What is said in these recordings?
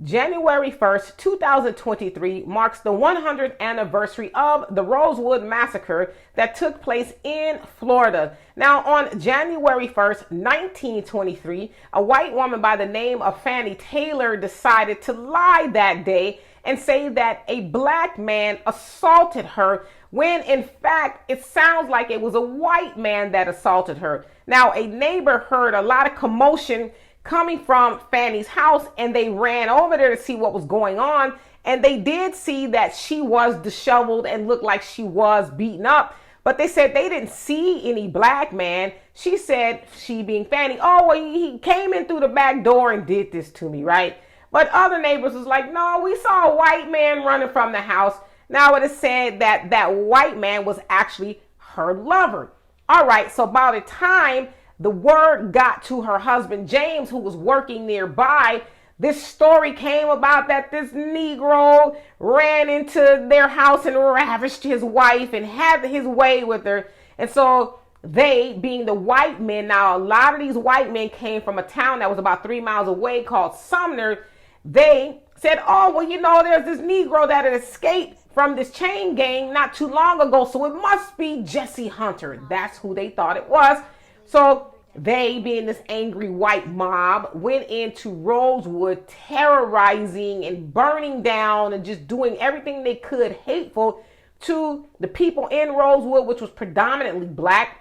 January 1st, 2023 marks the 100th anniversary of the Rosewood Massacre that took place in Florida. Now, on January 1st, 1923, a white woman by the name of Fannie Taylor decided to lie that day and say that a black man assaulted her when in fact it sounds like it was a white man that assaulted her. Now, a neighbor heard a lot of commotion coming from Fannie's house, and they ran over there to see what was going on, and they did see that she was disheveled and looked like she was beaten up, but they said they didn't see any black man. She said, she being Fannie, oh, well, he came in through the back door and did this to me, right? But other neighbors was like, no, we saw a white man running from the house. Now it is said that that white man was actually her lover. All right, so by the time the word got to her husband, James, who was working nearby, this story came about that this Negro ran into their house and ravished his wife and had his way with her. And so they, being the white men, now a lot of these white men came from a town that was about 3 miles away called Sumner. They said, oh, well, you know, there's this Negro that had escaped from this chain gang not too long ago, so it must be Jesse Hunter. That's who they thought it was. So they, being this angry white mob, went into Rosewood, terrorizing and burning down and just doing everything they could hateful to the people in Rosewood, which was predominantly black,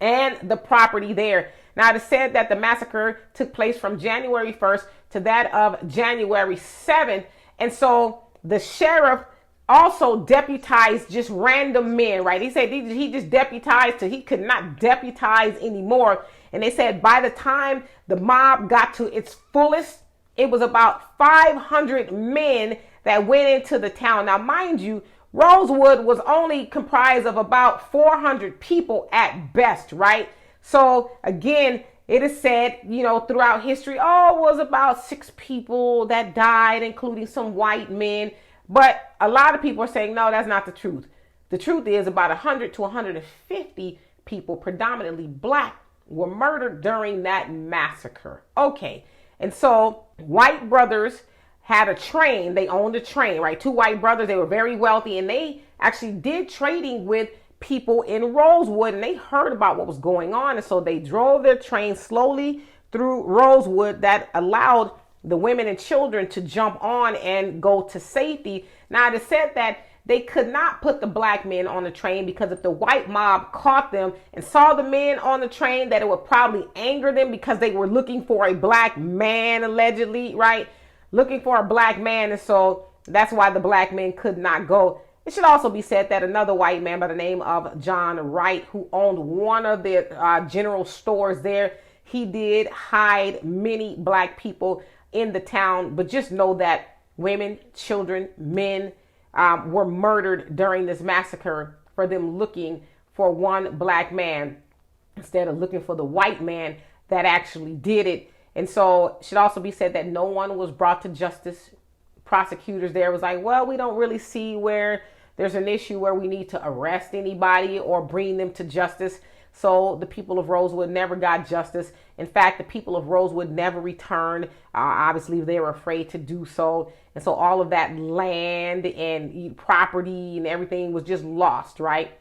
and the property there. Now, it is said that the massacre took place from January 1st to that of January 7th. And so the sheriff also deputized just random men, right? He said he just deputized till he could not deputize anymore. And they said by the time the mob got to its fullest, it was about 500 men that went into the town. Now, mind you, Rosewood was only comprised of about 400 people at best, right? So again, it is said, you know, throughout history, oh, it was about 6 people that died, including some white men. But a lot of people are saying, no, that's not the truth. The truth is about 100 to 150 people, predominantly black, were murdered during that massacre. Okay. And so white brothers had a train. They owned a train, right? 2 white brothers. They were very wealthy, and they actually did trading with people in Rosewood, and they heard about what was going on. And so they drove their train slowly through Rosewood that allowed the women and children to jump on and go to safety. Now, it is said that they could not put the black men on the train because if the white mob caught them and saw the men on the train, that it would probably anger them because they were looking for a black man, allegedly, right? Looking for a black man. And so that's why the black men could not go. It should also be said that another white man by the name of John Wright, who owned one of the general stores there, he did hide many black people in the town. But just know that women, children, men were murdered during this massacre for them looking for one black man instead of looking for the white man that actually did it. And so it should also be said that no one was brought to justice. Prosecutors there was like, well, we don't really see where there's an issue where we need to arrest anybody or bring them to justice. So the people of Rosewood never got justice. In fact, the people of Rosewood never returned. Obviously, they were afraid to do so. And so all of that land and property and everything was just lost, right?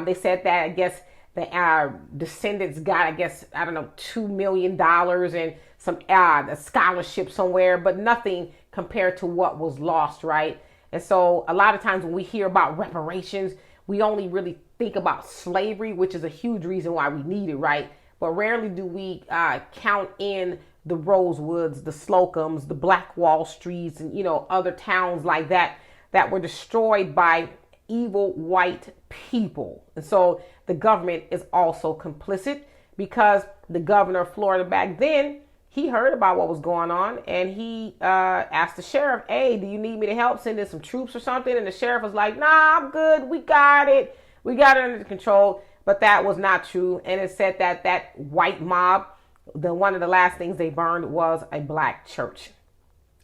They said that, I guess, the descendants got, I guess, I don't know, $2 million and some a scholarship somewhere, but nothing compared to what was lost, right? And so a lot of times when we hear about reparations, we only really think about slavery, which is a huge reason why we need it, right? But rarely do we count in the Rosewoods, the Slocums, the Black Wall Streets, and, you know, other towns like that that were destroyed by evil white people. And so the government is also complicit because the governor of Florida back then, he heard about what was going on and he asked the sheriff, hey, do you need me to help send in some troops or something? And the sheriff was like, nah, I'm good. We got it. We got it under control. But that was not true. And it said that that white mob, one of the last things they burned was a black church.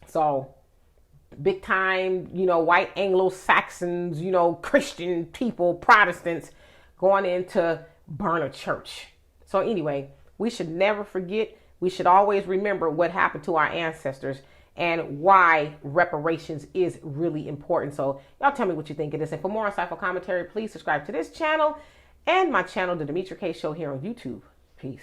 So big time, you know, white Anglo-Saxons, you know, Christian people, Protestants going in to burn a church. So anyway, we should never forget. We should always remember what happened to our ancestors. and why reparations is really important. So y'all tell me what you think of this. And for more insightful commentary, please subscribe to this channel and my channel, The Demetra Kaye Show, here on YouTube. Peace.